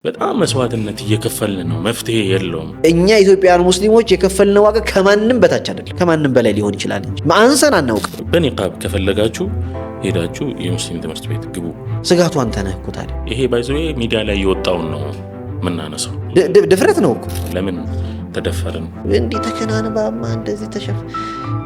በጣም መስዋዕትነት እየከፈልን ነው። መፍትሄ የለውም። እኛ ኢትዮጵያውያን ሙስሊሞች የከፈልነው ዋጋ ከማንም በታች አይደለም፣ ከማንም በላይ ሊሆን ይችላል እንጂ ማንሰን አናውቅም። በኒቃብ ከፈለጋችሁ ሄዳችሁ የሙስሊም ትምህርት ቤት ግቡ። ስጋቱ አንተ ነህ እኮ ታዲያ። ይሄ ባይዘዌ ሚዲያ ላይ የወጣውን ነው የምናነሳው። ድፍረት ነው እኮ። ለምን ተደፈርን? እንዲህ ተከናንባማ እንደዚህ ተሸፍ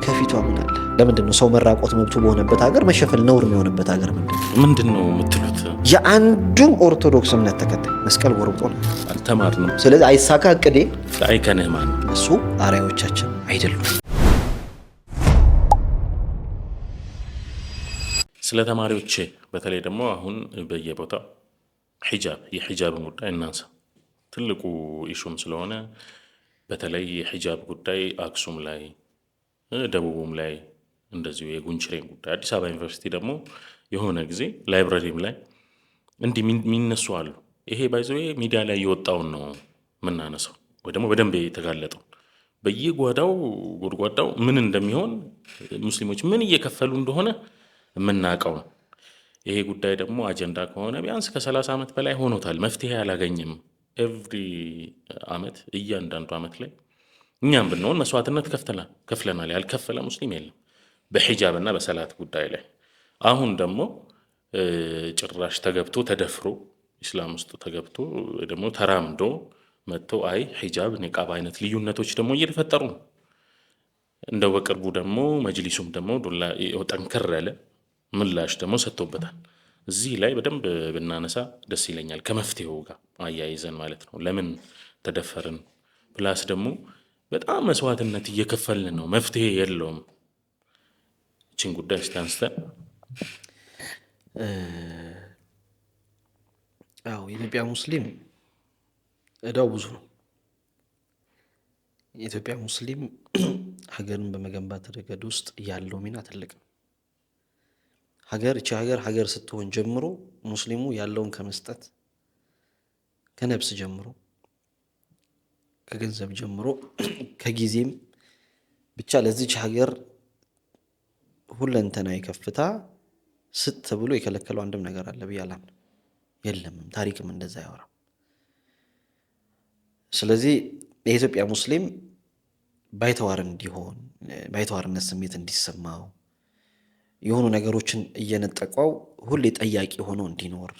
ከፊቷ ምን አለ? ለምንድን ነው ሰው መራቆት መብቱ በሆነበት ሀገር መሸፈል ነውር የሚሆንበት ሀገር ምንድን ነው የምትሉት? የአንዱም ኦርቶዶክስ እምነት ተከታይ መስቀል ጎርብጦ ነው። አልተማርንም። ስለዚህ አይሳካ እቅዴ አይከንህ ማን እሱ አርአዮቻችን አይደሉም። ስለ ተማሪዎች በተለይ ደግሞ አሁን በየቦታው የሂጃብን ጉዳይ እናንሳ። ትልቁ ኢሹም ስለሆነ በተለይ የሂጃብ ጉዳይ አክሱም ላይ ደቡብም ላይ እንደዚሁ የጉንችሬን ጉዳይ አዲስ አበባ ዩኒቨርሲቲ ደግሞ የሆነ ጊዜ ላይብረሪም ላይ እንዲህ የሚነሱ አሉ። ይሄ ባይዘዌ ሚዲያ ላይ የወጣውን ነው የምናነሳው፣ ወይ ደግሞ በደንብ የተጋለጠው በየጓዳው ጎድጓዳው ምን እንደሚሆን ሙስሊሞች ምን እየከፈሉ እንደሆነ የምናውቀው ነው። ይሄ ጉዳይ ደግሞ አጀንዳ ከሆነ ቢያንስ ከ30 ዓመት በላይ ሆኖታል። መፍትሄ አላገኝም። ኤቭሪ ዓመት እያንዳንዱ ዓመት ላይ እኛም ብንሆን መስዋዕትነት ከፍለናል። ያልከፈለ ሙስሊም የለም በሂጃብ እና በሰላት ጉዳይ ላይ። አሁን ደግሞ ጭራሽ ተገብቶ ተደፍሮ ኢስላም ውስጥ ተገብቶ ደግሞ ተራምዶ መጥቶ አይ ሂጃብ ኒቃብ አይነት ልዩነቶች ደግሞ እየተፈጠሩ ነው። እንደው በቅርቡ ደግሞ መጅሊሱም ደግሞ ጠንከር ያለ ምላሽ ደግሞ ሰጥቶበታል። እዚህ ላይ በደንብ ብናነሳ ደስ ይለኛል፣ ከመፍትሄው ጋር አያይዘን ማለት ነው። ለምን ተደፈርን ፕላስ ደግሞ በጣም መስዋዕትነት እየከፈልን ነው፣ መፍትሄ የለውም። እችን ጉዳይ ስታንስተን የኢትዮጵያ ሙስሊም እዳው ብዙ ነው። የኢትዮጵያ ሙስሊም ሀገርን በመገንባት ረገድ ውስጥ ያለው ሚና ትልቅ ነው። ሀገር ስትሆን ጀምሮ ሙስሊሙ ያለውን ከመስጠት ከነፍስ ጀምሮ ከገንዘብ ጀምሮ ከጊዜም ብቻ ለዚች ሀገር ሁለንተናዊ ከፍታ ስጥ ተብሎ የከለከለው አንድም ነገር አለ ብዬ አላምንም። የለምም፣ ታሪክም እንደዛ ያወራም። ስለዚህ የኢትዮጵያ ሙስሊም ባይተዋርነት ስሜት እንዲሰማው የሆኑ ነገሮችን እየነጠቀው ሁሌ ጠያቂ ሆኖ እንዲኖር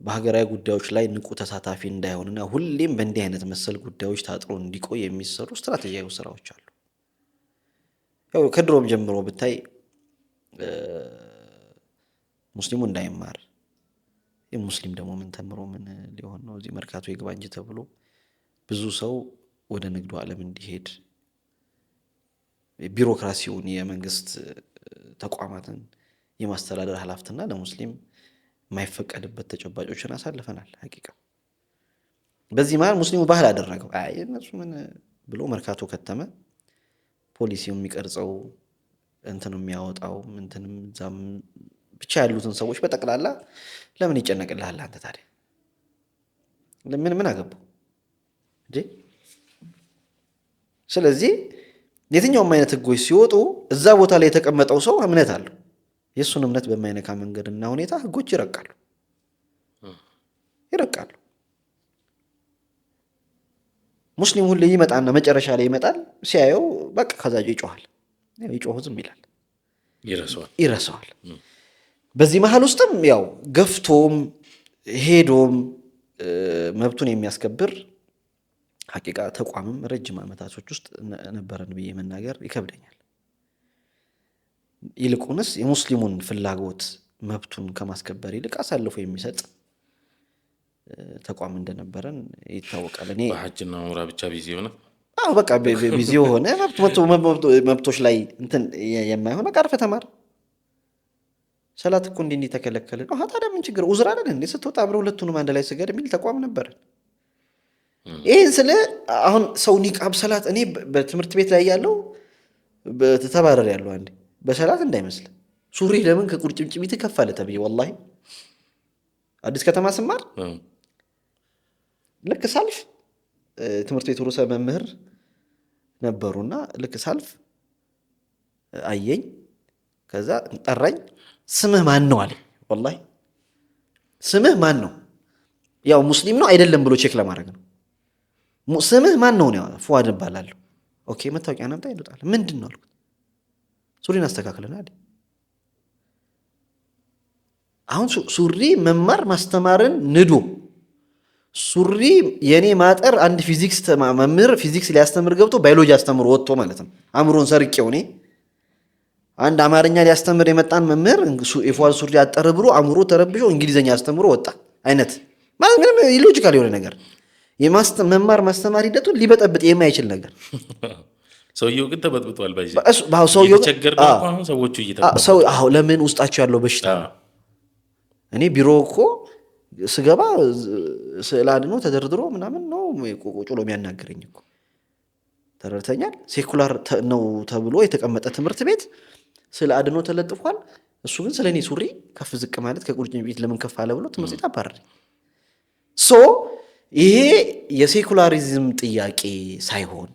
በሀገራዊ ጉዳዮች ላይ ንቁ ተሳታፊ እንዳይሆንና ሁሌም በእንዲህ አይነት መሰል ጉዳዮች ታጥሮ እንዲቆይ የሚሰሩ ስትራቴጂያዊ ስራዎች አሉ። ያው ከድሮም ጀምሮ ብታይ ሙስሊሙ እንዳይማር የሙስሊም ደግሞ ምን ተምሮ ምን ሊሆን ነው እዚህ መርካቶ ይግባ እንጂ ተብሎ ብዙ ሰው ወደ ንግዱ ዓለም እንዲሄድ ቢሮክራሲውን የመንግስት ተቋማትን የማስተዳደር ኃላፊነትና ለሙስሊም የማይፈቀድበት ተጨባጮችን አሳልፈናል። ሐቂቃ በዚህ መሃል ሙስሊሙ ባህል አደረገው። እነሱ ምን ብሎ መርካቶ ከተመ ፖሊሲው የሚቀርጸው እንትኑ የሚያወጣው እንትንም ዛም ብቻ ያሉትን ሰዎች በጠቅላላ ለምን ይጨነቅልሃል አንተ ታዲያ? ምን አገባው እንዴ? ስለዚህ የትኛውም አይነት ህጎች ሲወጡ እዛ ቦታ ላይ የተቀመጠው ሰው እምነት አለው። የእሱን እምነት በማይነካ መንገድና ሁኔታ ህጎች ይረቃሉ። ሙስሊም ሁሌ ይመጣና መጨረሻ ላይ ይመጣል፣ ሲያየው በቃ ከዛ ይጮሃል። ይጮህ ዝም ይላል፣ ይረሳዋል። በዚህ መሃል ውስጥም ያው ገፍቶም ሄዶም መብቱን የሚያስከብር ሐቂቃ ተቋምም ረጅም ዓመታቶች ውስጥ ነበረን ብዬ መናገር ይከብደኛል። ይልቁንስ የሙስሊሙን ፍላጎት መብቱን ከማስከበር ይልቅ አሳልፎ የሚሰጥ ተቋም እንደነበረን ይታወቃል። እኔ በሐጅና ዑምራ ብቻ ቢዚ ሆነ በቃ ቢዚ ሆነ መብቶች ላይ እንትን የማይሆን አርፈ ተማር። ሰላት እኮ እንዲህ ተከለከለ ነው። ታዲያ ምን ችግር ኡዝር አይደል እንዴ? ስትወጣ አብረው ሁለቱንም አንድ ላይ ስገድ የሚል ተቋም ነበረን። ይህን ስለ አሁን ሰው ኒቃብ ሰላት እኔ በትምህርት ቤት ላይ ያለው ተባረር ያለው አንዴ በሰላት እንዳይመስል ሱሪ ለምን ከቁርጭምጭሚት ከፋለ ተብዬ ወላሂ አዲስ ከተማ ስማር ልክ ሳልፍ ትምህርት ቤት ሩሰ መምህር ነበሩና ልክ ሳልፍ አየኝ። ከዛ ጠራኝ። ስምህ ማን ነው አለኝ። ወላሂ ስምህ ማን ነው? ያው ሙስሊም ነው አይደለም ብሎ ቼክ ለማድረግ ነው። ስምህ ማን ነው? ፉአድ እባላለሁ። ኦኬ መታወቂያ ነምጣ ይሉታል። ምንድን ነው አልኩት። ሱሪን አስተካክለና አለ። አሁን ሱሪ መማር ማስተማርን ንዶ ሱሪ የኔ ማጠር አንድ ፊዚክስ መምህር ፊዚክስ ሊያስተምር ገብቶ ባዮሎጂ አስተምሮ ወጥቶ ማለት ነው። አእምሮን ሰርቄው እኔ አንድ አማርኛ ሊያስተምር የመጣን መምህር የፉአድ ሱሪ አጠረ ብሎ አእምሮ ተረብሾ እንግሊዘኛ አስተምሮ ወጣ አይነት ማለት ምንም ኢሎጂካል የሆነ ነገር መማር ማስተማር ሂደቱን ሊበጠብጥ የማይችል ነገር። ሰውየው ግን ተበጥብጧል። ሰውየው ሰዎቹ ለምን ውስጣቸው ያለው በሽታ ነው። እኔ ቢሮ እኮ ስገባ ስዕል አድኖ ተደርድሮ ምናምን ነው ቁጭሎ የሚያናገረኝ እኮ ተረድተኛል። ሴኩላር ነው ተብሎ የተቀመጠ ትምህርት ቤት ስዕል አድኖ ተለጥፏል። እሱ ግን ስለኔ ሱሪ ከፍ ዝቅ ማለት ከቁርጭምጭሚት ለምን ከፍ አለ ብሎ ትምህርት ቤት አባረረኝ። ይሄ የሴኩላሪዝም ጥያቄ ሳይሆን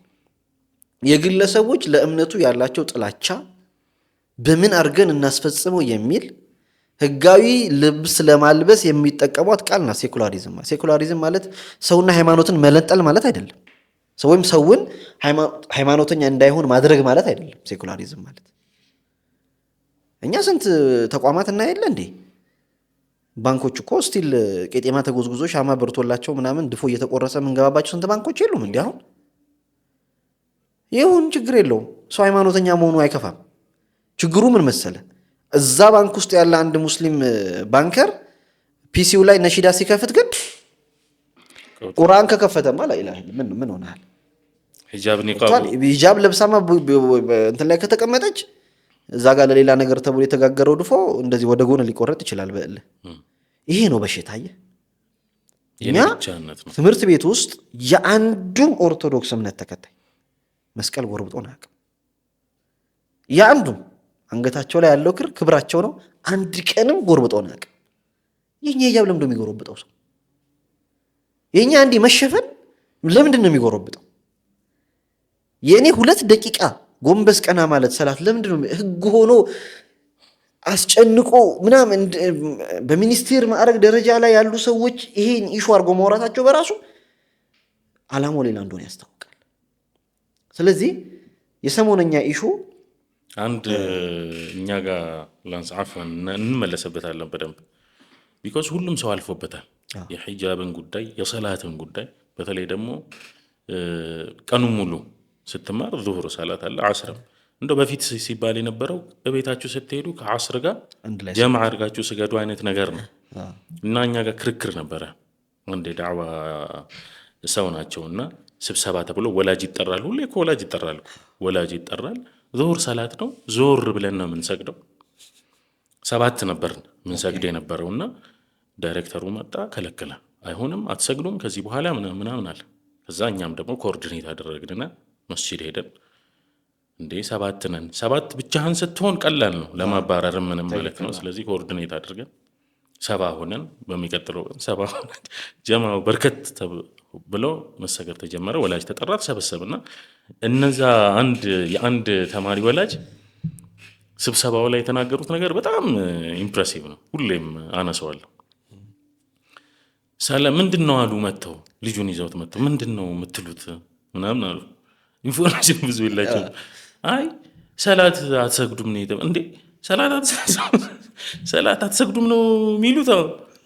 የግለሰቦች ለእምነቱ ያላቸው ጥላቻ በምን አድርገን እናስፈጽመው የሚል ህጋዊ ልብስ ለማልበስ የሚጠቀሟት ቃል ናት ሴኩላሪዝም። ሴኩላሪዝም ማለት ሰውና ሃይማኖትን መለጠል ማለት አይደለም። ወይም ሰውን ሃይማኖተኛ እንዳይሆን ማድረግ ማለት አይደለም። ሴኩላሪዝም ማለት እኛ ስንት ተቋማት እናያለን እንዴ? ባንኮች እኮ ስቲል ቄጤማ ተጎዝጉዞ ሻማ በርቶላቸው ምናምን ድፎ እየተቆረሰ ምንገባባቸው ስንት ባንኮች የሉም እንዴ? አሁን ይሁን ችግር የለውም። ሰው ሃይማኖተኛ መሆኑ አይከፋም። ችግሩ ምን መሰለ? እዛ ባንክ ውስጥ ያለ አንድ ሙስሊም ባንከር ፒሲው ላይ ነሺዳ ሲከፍት ግን ቁርአን ከከፈተማ ላ ኢላሀ ኢላ ምን ሆነሃል? ሂጃብ ለብሳማ እንትን ላይ ከተቀመጠች እዛ ጋር ለሌላ ነገር ተብሎ የተጋገረው ድፎ እንደዚህ ወደ ጎን ሊቆረጥ ይችላል በእልህ። ይሄ ነው በሽታዬ። እኛ ትምህርት ቤት ውስጥ የአንዱም ኦርቶዶክስ እምነት ተከታይ መስቀል ጎርብጦን አያውቅም። የአንዱም አንገታቸው ላይ ያለው ክብራቸው ነው። አንድ ቀንም ጎርብጦን አያውቅም። የኛ ሂጃብ ለምንድን ነው የሚጎረብጠው ሰው? የኛ አንዲ መሸፈን ለምንድን ነው የሚጎረብጠው? የኔ 2 ደቂቃ ጎንበስ ቀና ማለት ሰላት ለምንድን ነው ህግ ሆኖ አስጨንቆ ምናምን በሚኒስቴር ማዕረግ ደረጃ ላይ ያሉ ሰዎች ይሄን ኢሹ አድርጎ ማውራታቸው በራሱ አላማው ሌላ እንደሆነ ያስታውቃል። ስለዚህ የሰሞነኛ ኢሹ አንድ እኛ ጋር ላንስ አፈን እንመለሰበታለን በደንብ ቢኮዝ ሁሉም ሰው አልፎበታል። የሂጃብን ጉዳይ የሰላትን ጉዳይ በተለይ ደግሞ ቀኑ ሙሉ ስትማር ዙሁር ሰላት አለ ዓስር እንደው በፊት ሲባል የነበረው በቤታችሁ ስትሄዱ ከዓስር ጋር ጀማዓ አድርጋችሁ ስገዱ አይነት ነገር ነው እና እኛ ጋር ክርክር ነበረ። እንደ ዳዕዋ ሰው ናቸውና ስብሰባ ተብሎ ወላጅ ይጠራል። ሁሌ እኮ ወላጅ ይጠራል። ወላጅ ይጠራል። ዙሁር ሰላት ነው። ዞር ብለን ነው የምንሰግደው። 7 ነበር የምንሰግድ የነበረውና ዳይሬክተሩ መጣ ከለከለ። አይሆንም አትሰግዱም ከዚህ በኋላ ምናምን አለ። ከዛ እኛም ደግሞ ኮኦርዲኔት አደረግንና መስጂድ ሄደን እንዴ 7 ነን 7 ብቻህን ስትሆን ቀላል ነው ለማባረር ምንም ማለት ነው። ስለዚህ ኮኦርዲኔት አድርገን 7 ሆነን በሚቀጥለው 7 ሆነን ጀማው በርከት ብሎ መሰገድ ተጀመረ። ወላጅ ተጠራ ተሰበሰበና እነዛ የአንድ ተማሪ ወላጅ ስብሰባው ላይ የተናገሩት ነገር በጣም ኢምፕሬሲቭ ነው። ሁሌም አነሳዋለሁ። ሰላም ምንድነው አሉ መተው ልጁን ይዘውት መተው ምንድነው የምትሉት ምናምን አሉ። ኢንፎርሜሽን ብዙ የላቸው። አይ ሰላት አትሰግዱም ነው እንዴ? ሰላት አትሰግዱም ነው የሚሉት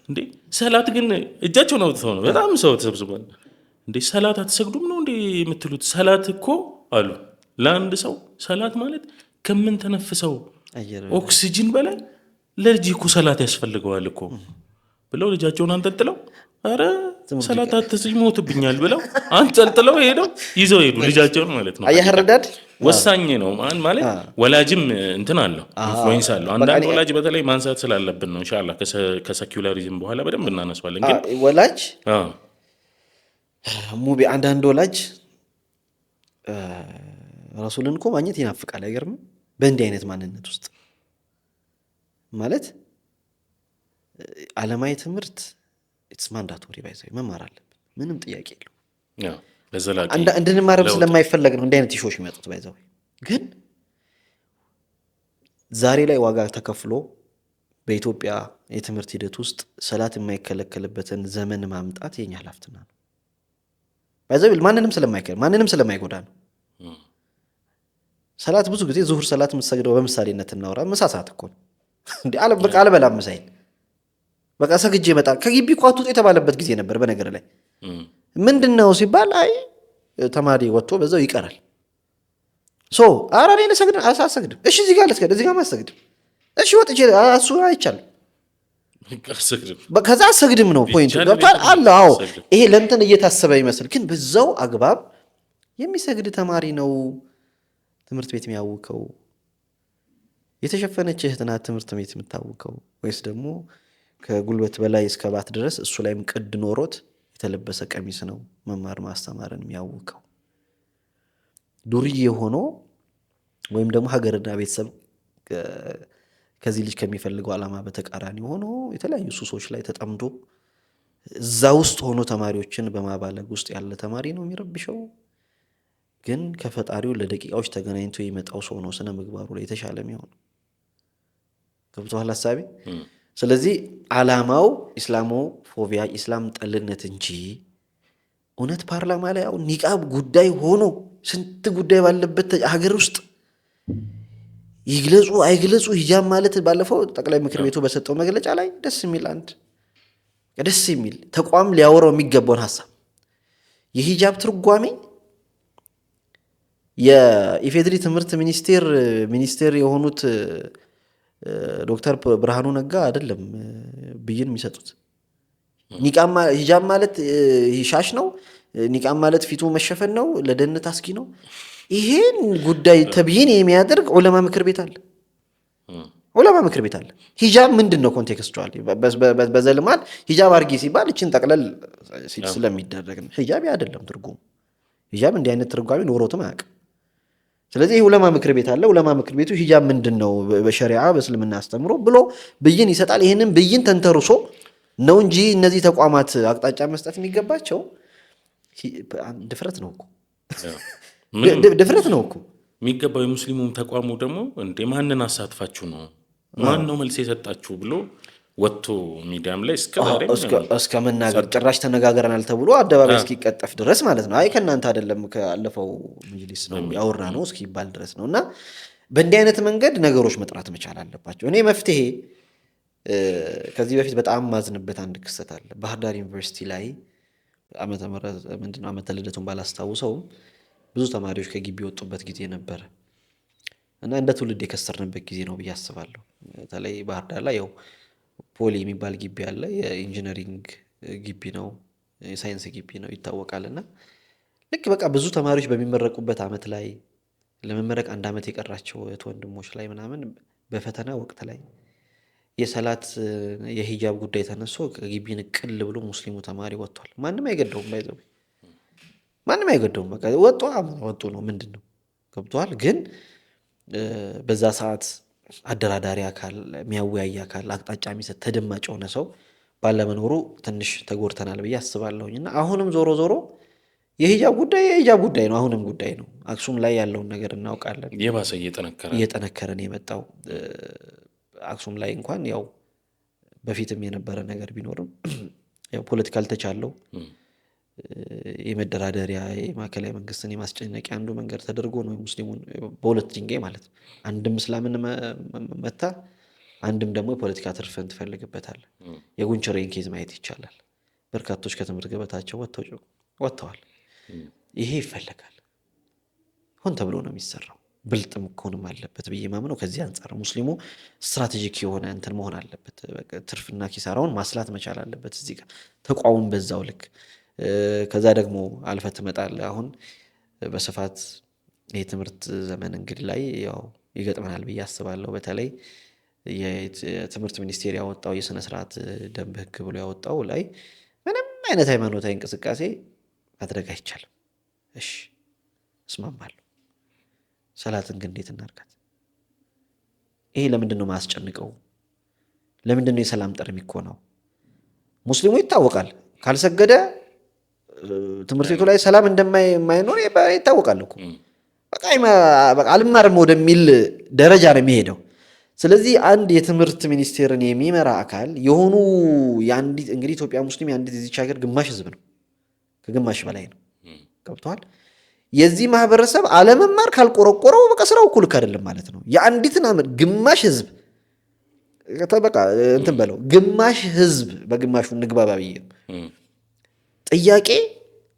እንዴ? ሰላት ግን እጃቸውን አውጥተው ነው በጣም ሰው ተሰብስቧል። እንዴ ሰላት አትሰግዱም ነው እንዴ የምትሉት? ሰላት እኮ አሉ ለአንድ ሰው ሰላት ማለት ከምን ተነፍሰው ኦክሲጅን በላይ ለልጅ እኮ ሰላት ያስፈልገዋል እኮ ብለው ልጃቸውን አንጠልጥለው አረ ሰላት አትሞትብኛል ብለው አንጠልጥለው ሄደው ይዘው ሄዱ ልጃቸውን ማለት ነው። አያረዳድ ወሳኝ ነው ማለት ወላጅም እንትን አለው ኢንፍሉዌንስ አለው። አንዳንድ ወላጅ በተለይ ማንሳት ስላለብን ነው ኢንሻአላህ ከሴኩላሪዝም በኋላ በደንብ እናነሳዋለን። ግን ወላጅ ሙቢ አንዳንድ ወላጅ ረሱልን እኮ ማግኘት ይናፍቃል። አይገርምም? በእንዲህ አይነት ማንነት ውስጥ ማለት ዓለማዊ ትምህርት ኢትስ ማንዳቶሪ ባይዘው መማር አለብን። ምንም ጥያቄ የለውም። ለዘላቂ እንድንማርም ስለማይፈለግ ነው እንዲህ አይነት ኢሹዎች የሚመጡት ባይዘው። ግን ዛሬ ላይ ዋጋ ተከፍሎ በኢትዮጵያ የትምህርት ሂደት ውስጥ ሰላት የማይከለከልበትን ዘመን ማምጣት የኛ ኃላፊነት ነው። ባይዘብል ማንንም ስለማይጎዳ ነው። ሰላት ብዙ ጊዜ ዙሁር ሰላት የምትሰግደው በምሳሌነት እናወራ። ምሳ ሰዓት እኮ ነው እንዴ በቃ አልበላም ምሳዬን በቃ ሰግጄ እመጣለሁ። ከግቢ እኮ አትውጡ የተባለበት ጊዜ ነበር። በነገር ላይ ምንድነው ሲባል አይ ተማሪ ወጥቶ በዛው ይቀራል። ኧረ እኔ ልሰግድ አልሰግድም። እሺ እዚህ ጋር ልስገድ፣ እዚህ ጋር አልሰግድም። እሺ ወጥቼ እሱ አይቻልም። ከዛ አልሰግድም ነው ፖይንቱ። ገብቷል አለ። አዎ ይሄ ለእንትን እየታሰበ ይመስል ግን በዛው አግባብ የሚሰግድ ተማሪ ነው ትምህርት ቤት የሚያውከው። የተሸፈነች እህት ናት ትምህርት ቤት የምታውከው ወይስ ደግሞ ከጉልበት በላይ እስከ ባት ድረስ እሱ ላይም ቅድ ኖሮት የተለበሰ ቀሚስ ነው መማር ማስተማርን የሚያውከው? ዱርዬ ሆኖ ወይም ደግሞ ሀገርና ቤተሰብ ከዚህ ልጅ ከሚፈልገው ዓላማ በተቃራኒ ሆኖ የተለያዩ ሱሶች ላይ ተጠምዶ እዛ ውስጥ ሆኖ ተማሪዎችን በማባለግ ውስጥ ያለ ተማሪ ነው የሚረብሸው? ግን ከፈጣሪው ለደቂቃዎች ተገናኝቶ የመጣው ሰው ነው ስነ ምግባሩ ላይ የተሻለ የሚሆነው። ገብቶሃል ሀሳቤ? ስለዚህ ዓላማው ኢስላሞፎቢያ ኢስላም ጠልነት እንጂ እውነት ፓርላማ ላይ አሁን ኒቃብ ጉዳይ ሆኖ ስንት ጉዳይ ባለበት ሀገር ውስጥ ይግለጹ አይግለጹ ሂጃብ ማለት ባለፈው ጠቅላይ ምክር ቤቱ በሰጠው መግለጫ ላይ ደስ የሚል ተቋም ሊያወራው የሚገባውን ሀሳብ የሂጃብ ትርጓሜ የኢፌድሪ ትምህርት ሚኒስቴር የሆኑት ዶክተር ብርሃኑ ነጋ አይደለም ብይን የሚሰጡት። ሂጃብ ማለት ሻሽ ነው፣ ኒቃብ ማለት ፊቱ መሸፈን ነው፣ ለደህንነት አስጊ ነው። ይሄን ጉዳይ ተብይን የሚያደርግ ዑለማ ምክር ቤት አለ። ሂጃብ ምንድን ነው ኮንቴክስቹዋሊ በዘልማድ ሂጃብ አርጊ ሲባል እችን ጠቅለል ስለሚደረግ ነው። ሂጃብ አይደለም ትርጉሙ። ሂጃብ እንዲህ አይነት ትርጓሜ ኖሮትም አያውቅም። ስለዚህ ዑለማ ምክር ቤት አለ። ዑለማ ምክር ቤቱ ሂጃብ ምንድን ነው በሸሪዓ በእስልምና አስተምሮ ብሎ ብይን ይሰጣል። ይህንን ብይን ተንተርሶ ነው እንጂ እነዚህ ተቋማት አቅጣጫ መስጠት የሚገባቸው። ድፍረት ነው እኮ የሚገባው። የሙስሊሙም ተቋሙ ደግሞ እንደ ማንን አሳትፋችሁ ነው ማን ነው መልስ የሰጣችሁ ብሎ ወጥቶ ሚዲያም ላይ እስከ መናገር ጭራሽ ተነጋገረናል ተብሎ አደባባይ እስኪቀጠፍ ድረስ ማለት ነው። አይ ከእናንተ አይደለም ካለፈው መጅሊስ ነው ያወራ ነው እስኪባል ድረስ ነው። እና በእንዲህ አይነት መንገድ ነገሮች መጥራት መቻል አለባቸው። እኔ መፍትሄ ከዚህ በፊት በጣም ማዝንበት አንድ ክስተት አለ። ባህር ዳር ዩኒቨርሲቲ ላይ ዓመተ ልደቱን ባላስታውሰውም ብዙ ተማሪዎች ከግቢ የወጡበት ጊዜ ነበረ እና እንደ ትውልድ የከሰርንበት ጊዜ ነው ብዬ አስባለሁ። በተለይ ባህር ዳር ላይ ያው ፖሊ የሚባል ግቢ አለ። የኢንጂነሪንግ ግቢ ነው፣ የሳይንስ ግቢ ነው ይታወቃል። እና ልክ በቃ ብዙ ተማሪዎች በሚመረቁበት ዓመት ላይ ለመመረቅ አንድ ዓመት የቀራቸው ወንድሞች ላይ ምናምን በፈተና ወቅት ላይ የሰላት የሂጃብ ጉዳይ ተነስቶ ከግቢ ንቅል ብሎ ሙስሊሙ ተማሪ ወጥቷል። ማንም አይገደውም፣ ማንም አይገደውም። በቃ ወጡ ነው ምንድን ነው ገብቷል። ግን በዛ ሰዓት አደራዳሪ አካል የሚያወያይ አካል አቅጣጫ የሚሰጥ ተደማጭ የሆነ ሰው ባለመኖሩ ትንሽ ተጎድተናል ብዬ አስባለሁኝ። እና አሁንም ዞሮ የሂጃብ ጉዳይ ነው፣ አሁንም ጉዳይ ነው። አክሱም ላይ ያለውን ነገር እናውቃለን። የባሰ እየጠነከረን የመጣው አክሱም ላይ እንኳን ያው በፊትም የነበረ ነገር ቢኖርም ያው ፖለቲካል ተቻለው የመደራደሪያ የማዕከላዊ መንግስትን የማስጨነቂያ አንዱ መንገድ ተደርጎ ነው ሙስሊሙን በሁለት ድንጋይ ማለት ነው። አንድም እስላምን መታ፣ አንድም ደግሞ የፖለቲካ ትርፍን ትፈልግበታል። የጉንቸሬን ኬዝ ማየት ይቻላል። በርካቶች ከትምህርት ገበታቸው ወጥተዋል። ይሄ ይፈለጋል። ሆን ተብሎ ነው የሚሰራው። ብልጥም መሆንም አለበት ብዬ ማምነው ከዚህ አንጻር ሙስሊሙ ስትራቴጂክ የሆነ እንትን መሆን አለበት። ትርፍና ኪሳራውን ማስላት መቻል አለበት። እዚህ ጋር ተቋሙን በዛው ልክ ከዛ ደግሞ አልፈህ ትመጣለህ። አሁን በስፋት የትምህርት ዘመን እንግዲህ ላይ ያው ይገጥመናል ብዬ አስባለሁ። በተለይ የትምህርት ሚኒስቴር ያወጣው የሥነ ስርዓት ደንብ ህግ ብሎ ያወጣው ላይ ምንም አይነት ሃይማኖታዊ እንቅስቃሴ ማድረግ አይቻልም። እሺ እስማማለሁ። ሰላትን ግን እንዴት እናርጋት? ይሄ ለምንድን ነው ማስጨንቀው? ለምንድን ነው የሰላም ጥሪ የሚኮነው? ሙስሊሙ ይታወቃል ካልሰገደ ትምህርት ቤቱ ላይ ሰላም እንደማይኖር ይታወቃል እኮ። በቃ አልማርም ወደሚል ደረጃ ነው የሚሄደው። ስለዚህ አንድ የትምህርት ሚኒስቴርን የሚመራ አካል የሆኑ የአንዲት እንግዲህ ኢትዮጵያ ሙስሊም የአንዲት እዚች ሀገር ግማሽ ህዝብ ነው፣ ከግማሽ በላይ ነው። ገብቷል። የዚህ ማህበረሰብ አለመማር ካልቆረቆረው በቃ ስራው እኮ ልክ አይደለም ማለት ነው። የአንዲትን ግማሽ ህዝብ በቃ እንትን በለው ግማሽ ህዝብ በግማሹ እንግባባ ብዬ ጥያቄ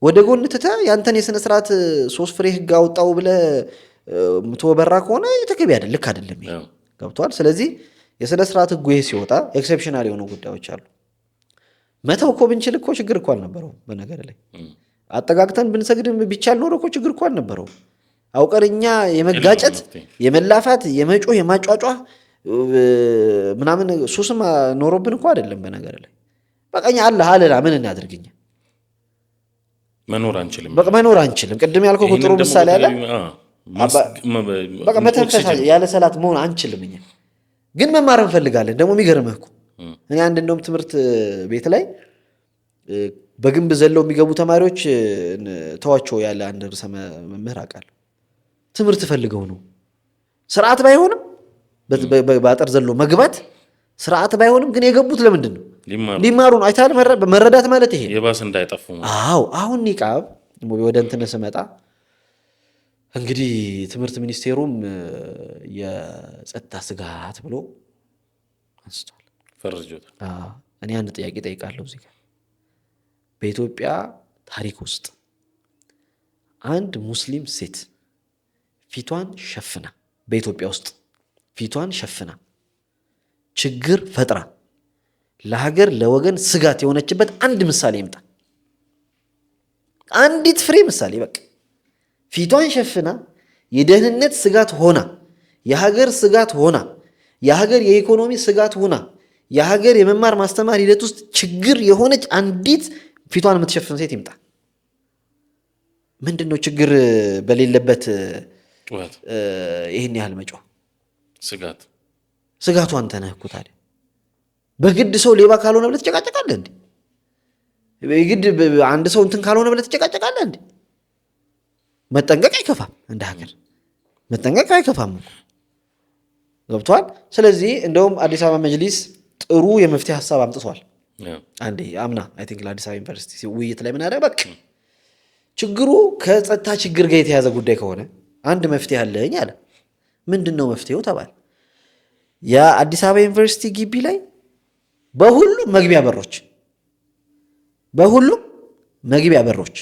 ወደ ጎን ትተህ ያንተን የሥነ ስርዓት 3 ፍሬ ህግ አወጣው ብለህ ምትወበራ ከሆነ የተገቢ አይደል፣ ልክ አይደለም ይሄ። ገብቷል። ስለዚህ የሥነ ስርዓት ህጉ ይሄ ሲወጣ ኤክሴፕሽናል የሆኑ ጉዳዮች አሉ። መተው እኮ ብንችል እኮ ችግር እኮ አልነበረው። በነገር ላይ አጠጋግተን ብንሰግድ ቢቻል ኖሮ እኮ ችግር እኮ አልነበረው። አውቀን እኛ የመጋጨት የመላፋት የመጮህ የማጫጫህ ምናምን ሱስም ኖሮብን እኮ አይደለም። በነገር ላይ በቃኛ አለላ ምን እናድርግኛ መኖር አንችልም፣ በቃ መኖር አንችልም። ቅድም ያልከው ጥሩ ምሳሌ አለ። በቃ መተንፈስ ያለ ሰላት መሆን አንችልም። እኛ ግን መማር እንፈልጋለን። ደግሞ የሚገርምህ እኮ እኔ አንድ እንደውም ትምህርት ቤት ላይ በግንብ ዘለው የሚገቡ ተማሪዎች ተዋቸው ያለ አንድ ርዕሰ መምህር አውቃለሁ። ትምህርት ፈልገው ነው። ስርዓት ባይሆንም በአጥር ዘሎ መግባት ስርዓት ባይሆንም ግን የገቡት ለምንድን ነው? ሊማሩ ነው። አይታል መረዳት ማለት ይሄ የባስ እንዳይጠፉ። አዎ አሁን ኒቃብ ወደ እንትን ስመጣ እንግዲህ ትምህርት ሚኒስቴሩም የጸጥታ ስጋት ብሎ አንስቷል፣ ፈርጆታል። እኔ አንድ ጥያቄ ጠይቃለሁ እዚህ ጋር በኢትዮጵያ ታሪክ ውስጥ አንድ ሙስሊም ሴት ፊቷን ሸፍና በኢትዮጵያ ውስጥ ፊቷን ሸፍና ችግር ፈጥራ ለሀገር ለወገን ስጋት የሆነችበት አንድ ምሳሌ ይምጣ። አንዲት ፍሬ ምሳሌ በቃ ፊቷን ሸፍና የደህንነት ስጋት ሆና የሀገር ስጋት ሆና የሀገር የኢኮኖሚ ስጋት ሆና የሀገር የመማር ማስተማር ሂደት ውስጥ ችግር የሆነች አንዲት ፊቷን የምትሸፍን ሴት ይምጣ። ምንድነው ችግር በሌለበት ይህን ያህል መጮህ? ስጋቱ አንተ ነህ እኮ። ታዲያ በግድ ሰው ሌባ ካልሆነ ብለህ ትጨቃጨቃለህ እንዴ? በግድ አንድ ሰው እንትን ካልሆነ ብለህ ትጨቃጨቃለህ እንዴ? መጠንቀቅ አይከፋም፣ እንደ ሀገር መጠንቀቅ አይከፋም እኮ። ገብቷል። ስለዚህ እንደውም አዲስ አበባ መጅሊስ ጥሩ የመፍትሄ ሀሳብ አምጥቷል። አንዴ አምና አይ ቲንክ ለአዲስ አበባ ዩኒቨርሲቲ ውይይት ላይ ምን አለ፣ በቃ ችግሩ ከጸጥታ ችግር ጋር የተያዘ ጉዳይ ከሆነ አንድ መፍትሄ አለኝ አለ። ምንድን ነው መፍትሄው ተባለ። የአዲስ አበባ ዩኒቨርሲቲ ግቢ ላይ በሁሉም መግቢያ በሮች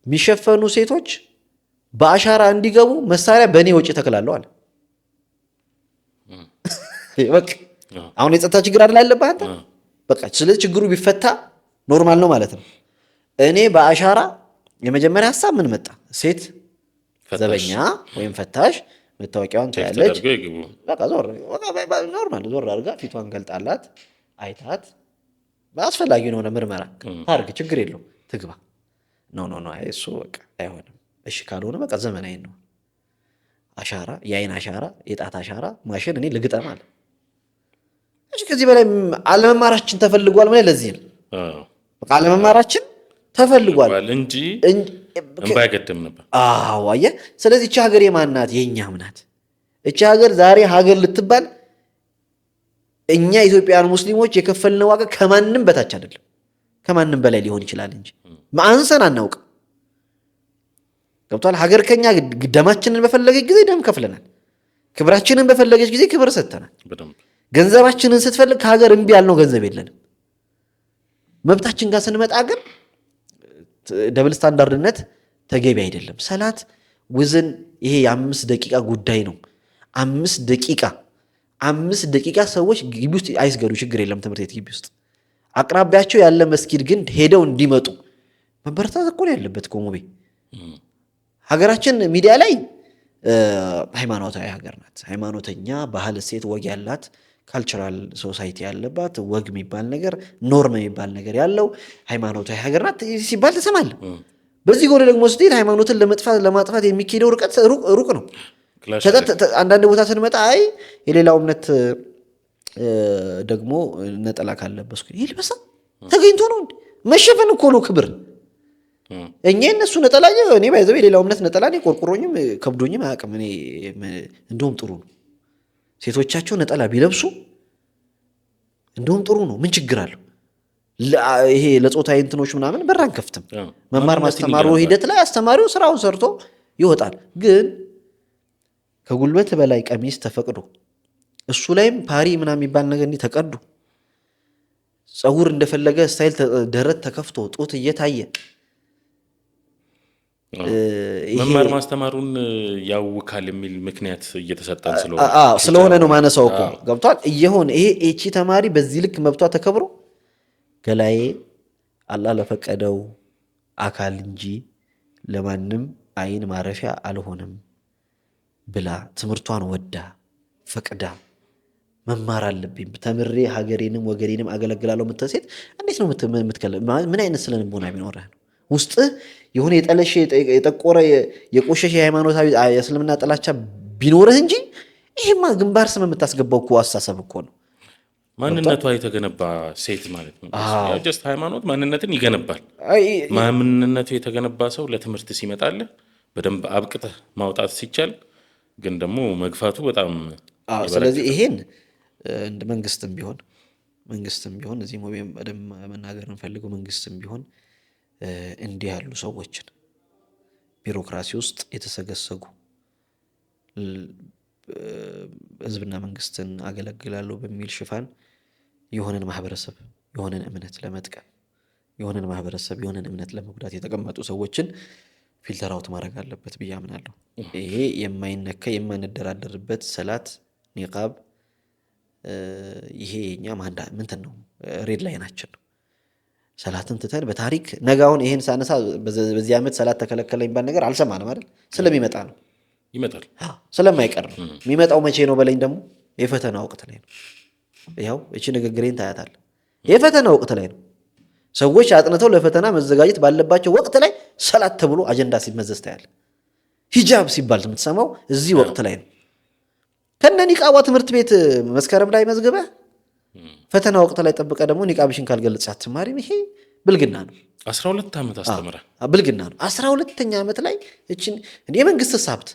የሚሸፈኑ ሴቶች በአሻራ እንዲገቡ መሳሪያ በእኔ ወጪ ተክላለሁ አለ። በቃ አሁን የጸጥታ ችግር አይደል ያለብህ አንተ። በቃ ስለዚህ ችግሩ ቢፈታ ኖርማል ነው ማለት ነው። እኔ በአሻራ የመጀመሪያ ሀሳብ ምን መጣ? ሴት ዘበኛ ወይም ፈታሽ መታወቂያዋን ታያለች። በቃ ኖርማል ዞር አድርጋ ፊቷን ገልጣላት አይታት በአስፈላጊ የሆነ ምርመራ ታርግ፣ ችግር የለው ትግባ። ኖ እሱ በቃ አይሆንም። እሺ ካልሆነ በቃ ዘመናዊ ነው። አሻራ፣ የአይን አሻራ፣ የጣት አሻራ ማሽን እኔ ልግጠም አለ። እሺ ከዚህ በላይ አለመማራችን ተፈልጓል ማለት ለዚህ ነው። በቃ አለመማራችን ተፈልጓል እንጂ እንባ አይገድም ነበር። አዎ አየህ። ስለዚህ እቺ ሀገር የማን ናት? የእኛም ናት። እቺ ሀገር ዛሬ ሀገር ልትባል እኛ ኢትዮጵያውያን ሙስሊሞች የከፈልነው ዋጋ ከማንም በታች አይደለም፣ ከማንም በላይ ሊሆን ይችላል እንጂ ማንሰን አናውቅም። ገብቷል። ሀገር ከኛ ደማችንን በፈለገች ጊዜ ደም ከፍለናል። ክብራችንን በፈለገች ጊዜ ክብር ሰጥተናል። ገንዘባችንን ስትፈልግ ከሀገር እምቢ ያልነው ገንዘብ የለንም። መብታችን ጋር ስንመጣ ግን ደብል ስታንዳርድነት ተገቢ አይደለም። ሰላት ውዝን ይሄ የ5 ደቂቃ ጉዳይ ነው። 5 ደቂቃ ሰዎች ግቢ ውስጥ አይስገዱ፣ ችግር የለም። ትምህርት ቤት ግቢ ውስጥ አቅራቢያቸው ያለ መስጊድ ግን ሄደው እንዲመጡ መበረታት እኮ ነው ያለበት። ኮሙቤ ሀገራችን ሚዲያ ላይ ሃይማኖታዊ ሀገር ናት። ሃይማኖተኛ ባህል፣ እሴት፣ ወግ ያላት ካልቸራል ሶሳይቲ ያለባት ወግ የሚባል ነገር ኖርም የሚባል ነገር ያለው ሃይማኖታዊ ሀገር ናት ሲባል ትሰማለህ። በዚህ ጎን ደግሞ ስትሄድ ሃይማኖትን ለማጥፋት የሚካሄደው ርቀት ሩቅ ነው። አንዳንድ ቦታ ስንመጣ አይ የሌላው እምነት ደግሞ ነጠላ ካለበስኩ ይልበሳ ተገኝቶ ነው እንዴ? መሸፈን እኮ ነው ክብር። እኛ እነሱ ነጠላ እኔ ባይዘው የሌላው እምነት ነጠላ እኔ ቆርቆሮኝም ከብዶኝም አያውቅም። እኔ እንደውም ጥሩ ነው ሴቶቻቸው ነጠላ ቢለብሱ እንደውም ጥሩ ነው። ምን ችግር አለው? ይሄ ለጾታዊ እንትኖች ምናምን በር አንከፍትም። መማር ማስተማሩ ሂደት ላይ አስተማሪው ስራውን ሰርቶ ይወጣል። ግን ከጉልበት በላይ ቀሚስ ተፈቅዶ እሱ ላይም ፓሪ ምናምን የሚባል ነገር እንዲህ ተቀዱ፣ ፀጉር እንደፈለገ ስታይል ደረት ተከፍቶ ጡት እየታየ መማር ማስተማሩን ያውካል የሚል ምክንያት እየተሰጠን ስለሆነ ነው ማነሳው እኮ ገብቷል። እየሆነ ይሄ እቺ ተማሪ በዚህ ልክ መብቷ ተከብሮ ገላዬ አላህ ለፈቀደው አካል እንጂ ለማንም አይን ማረፊያ አልሆነም ብላ ትምህርቷን ወዳ ፈቅዳ መማር አለብኝ ተምሬ ሀገሬንም ወገሬንም አገለግላለሁ የምትል ሴት እንዴት ነው ምን አይነት ስለልቦና ቢኖርህ ነው? ውስጥ የሆነ የጠለሽ የጠቆረ የቆሸሽ የሃይማኖታዊ የእስልምና ጥላቻ ቢኖርህ እንጂ ይሄማ ግንባር ስም የምታስገባው እኮ አስተሳሰብ እኮ ነው። ማንነቷ የተገነባ ሴት ማለት ነው። ጀስት ሃይማኖት ማንነትን ይገነባል። ማንነቱ የተገነባ ሰው ለትምህርት ሲመጣልህ በደንብ አብቅተህ ማውጣት ሲቻል ግን ደግሞ መግፋቱ በጣም ስለዚህ ይሄን እንደ መንግስትም ቢሆን እዚህ በደንብ መናገር እንፈልገው መንግስትም ቢሆን እንዲህ ያሉ ሰዎችን ቢሮክራሲ ውስጥ የተሰገሰጉ ህዝብና መንግስትን አገለግላለሁ በሚል ሽፋን የሆነን ማህበረሰብ የሆነን እምነት ለመጥቀም የሆነን ማህበረሰብ የሆነን እምነት ለመጉዳት የተቀመጡ ሰዎችን ፊልተር አውት ማድረግ አለበት ብዬ አምናለሁ። ይሄ የማይነካ የማንደራደርበት ሰላት ኒቃብ ይሄ የኛ ምንትን ነው ሬድ ላይናችን ነው። ሰላትን ትተን በታሪክ ነጋውን ይሄን ሳነሳ በዚህ ዓመት ሰላት ተከለከለ የሚባል ነገር አልሰማንም አይደል? ስለሚመጣ ነው ይመጣል ስለማይቀር ነው የሚመጣው። መቼ ነው በለኝ ደግሞ የፈተና ወቅት ላይ ነው። ያው እቺ ንግግሬን ታያታለህ። የፈተና ወቅት ላይ ነው ሰዎች አጥንተው ለፈተና መዘጋጀት ባለባቸው ወቅት ላይ ሰላት ተብሎ አጀንዳ ሲመዘዝ ታያለህ። ሂጃብ ሲባል የምትሰማው እዚህ ወቅት ላይ ነው። ከነ ኒቃባ ትምህርት ቤት መስከረም ላይ መዝገበህ ፈተና ወቅት ላይ ጠብቀ ደግሞ ኒቃብሽን ካልገለጽ አትማሪም። ይሄ ብልግና ነው። 12 ዓመት አስተምራ ብልግና ነው። 12ኛ ዓመት ላይ እቺን የመንግስትስ ሀብት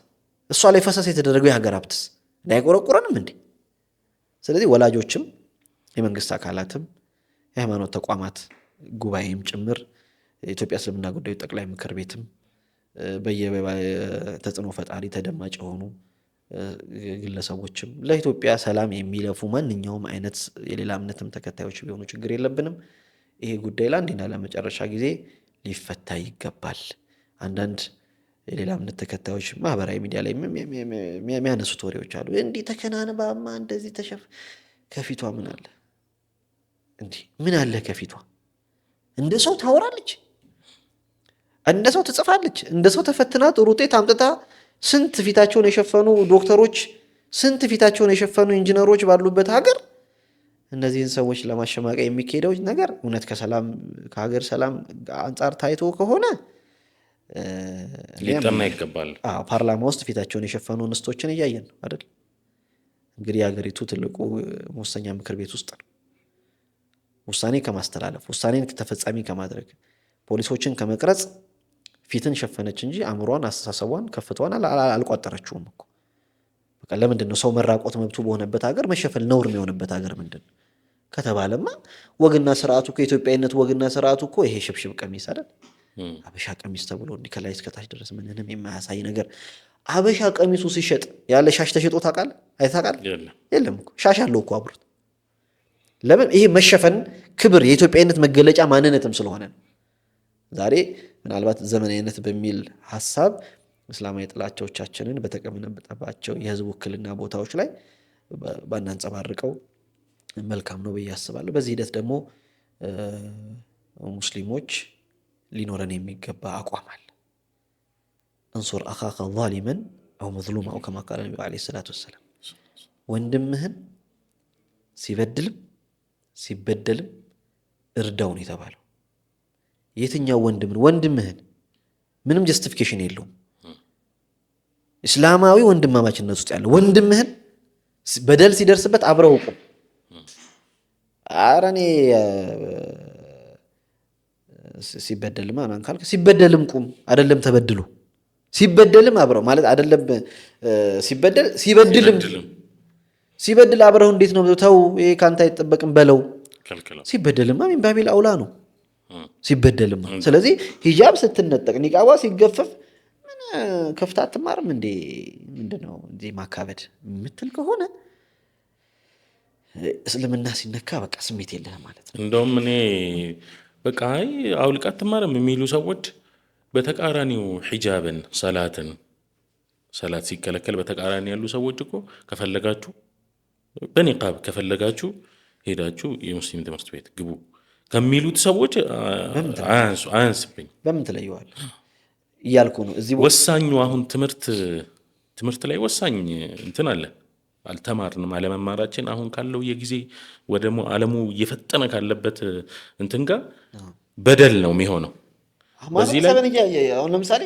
እሷ ላይ ፈሰስ የተደረገው የሀገር ሀብትስ እንዳይቆረቁረንም እንዴ? ስለዚህ ወላጆችም የመንግስት አካላትም የሃይማኖት ተቋማት ጉባኤም ጭምር የኢትዮጵያ እስልምና ጉዳዮች ጠቅላይ ምክር ቤትም በየተጽዕኖ ፈጣሪ ተደማጭ የሆኑ ግለሰቦችም ለኢትዮጵያ ሰላም የሚለፉ ማንኛውም አይነት የሌላ እምነትም ተከታዮች ቢሆኑ ችግር የለብንም። ይሄ ጉዳይ ለአንዴና ለመጨረሻ ጊዜ ሊፈታ ይገባል። አንዳንድ የሌላ እምነት ተከታዮች ማህበራዊ ሚዲያ ላይ የሚያነሱት ወሬዎች አሉ። እንዲህ ተከናንባማ እንደዚህ ከፊቷ ምን አለ? እንዲህ ምን አለ ከፊቷ? እንደ ሰው ታወራለች፣ እንደ ሰው ትጽፋለች፣ እንደ ሰው ተፈትና ጥሩ ውጤት አምጥታ ስንት ፊታቸውን የሸፈኑ ዶክተሮች፣ ስንት ፊታቸውን የሸፈኑ ኢንጂነሮች ባሉበት ሀገር እነዚህን ሰዎች ለማሸማቀቅ የሚካሄደው ነገር እውነት ከሀገር ሰላም አንጻር ታይቶ ከሆነ ሊጠና ይገባል። ፓርላማ ውስጥ ፊታቸውን የሸፈኑ እንስቶችን እያየን ነው አይደል? እንግዲህ የሀገሪቱ ትልቁ መወሰኛ ምክር ቤት ውስጥ ነው። ውሳኔ ከማስተላለፍ ውሳኔን ተፈጻሚ ከማድረግ ፖሊሶችን ከመቅረጽ ፊትን ሸፈነች እንጂ አእምሯን፣ አስተሳሰቧን፣ ከፍቷን አልቋጠረችውም እኮ። በቃ ለምንድን ነው ሰው መራቆት መብቱ በሆነበት ሀገር መሸፈን ነውር የሆነበት ሀገር ምንድን ነው ከተባለማ ወግና ስርዓቱ ከኢትዮጵያዊነት ወግና ስርዓቱ እኮ ይሄ ሽብሽብ ቀሚስ አይደል? አበሻ ቀሚስ ተብሎ እንዲህ ከላይ እስከታች ድረስ ምንንም የማያሳይ ነገር። አበሻ ቀሚሱ ሲሸጥ ያለ ሻሽ ተሸጦ ታውቃለህ? አይታውቃለህ? የለም እኮ ሻሽ አለው እኮ አብሮት። ለምን? ይሄ መሸፈን ክብር፣ የኢትዮጵያዊነት መገለጫ ማንነትም ስለሆነ ነው። ዛሬ ምናልባት ዘመናዊነት በሚል ሀሳብ እስላማዊ ጥላቻዎቻችንን በተቀመጠባቸው የህዝብ ውክልና ቦታዎች ላይ ባናንጸባርቀው መልካም ነው ብዬ አስባለሁ። በዚህ ሂደት ደግሞ ሙስሊሞች ሊኖረን የሚገባ አቋም አለ። እንሱር አኻከ ዛሊመን አው መዝሉማ አው ከማ ቃለ ነብዩ ዓለይሂ ሰላቱ ወሰላም። ወንድምህን ሲበድልም ሲበደልም እርዳው ነው የተባለው። የትኛው ወንድምህን ምንም ጀስቲፊኬሽን የለውም። እስላማዊ ወንድማማችነት ውስጥ ያለ ወንድምህን በደል ሲደርስበት አብረው ቁም። ኧረ እኔ ሲበደልም አናን ካልክ ሲበደልም ቁም። አይደለም ተበድሎ ሲበደልም አብረው ማለት አይደለም ሲበደልም ሲበድል አብረው እንዴት ነው ተው ይሄ ካንተ አይጠበቅም በለው። ከልክለው ሲበደልማ ሚን ባቢል አውላ ነው ሲበደልማ። ስለዚህ ሂጃብ ስትነጠቅ ኒቃቧ ሲገፈፍ ምን ከፍታ አትማርም እንዴ ምንድነው እንዴ ማካበድ የምትል ከሆነ እስልምና ሲነካ በቃ ስሜት የለህም ማለት ነው። እንደውም እኔ በቃ አይ አውልቃ አትማርም የሚሉ ሰዎች በተቃራኒው ሒጃብን ሰላት ሲከለከል በተቃራኒ ያሉ ሰዎች እኮ ከፈለጋችሁ በኒቃብ ከፈለጋችሁ ሄዳችሁ የሙስሊም ትምህርት ቤት ግቡ ከሚሉት ሰዎች አያንስብኝ። በምን ትለየዋለህ እያልኩ ነው። እዚህ ወሳኙ አሁን ትምህርት ላይ ወሳኝ እንትን አለ። አልተማርንም። አለመማራችን አሁን ካለው የጊዜ ወደ ዓለሙ እየፈጠነ ካለበት እንትን ጋር በደል ነው የሚሆነው። በዚህ ላይ አሁን ለምሳሌ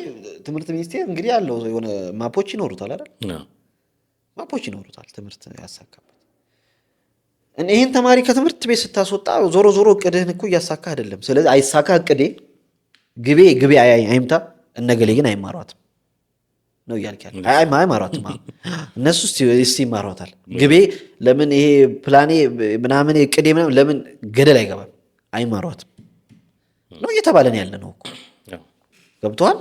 ትምህርት ሚኒስቴር እንግዲህ ያለው የሆነ ማፖች ይኖሩታል አይደል? ማፖች ይኖሩታል ትምህርት ያሳካበት። ይህን ተማሪ ከትምህርት ቤት ስታስወጣ ዞሮ ዞሮ እቅድህን እኮ እያሳካ አይደለም። ስለዚህ አይሳካ እቅዴ ግቤ አይምታ እነገሌ ግን አይማሯትም ነው እያልክ ያለ። አይማሯትም እነሱ እስቲ ይማሯታል። ግቤ ለምን ይሄ ፕላኔ ምናምን እቅዴ ምናምን ለምን ገደል አይገባም? አይማሯትም ነው እየተባለን ያለ ነው እኮ ገብቶሃል?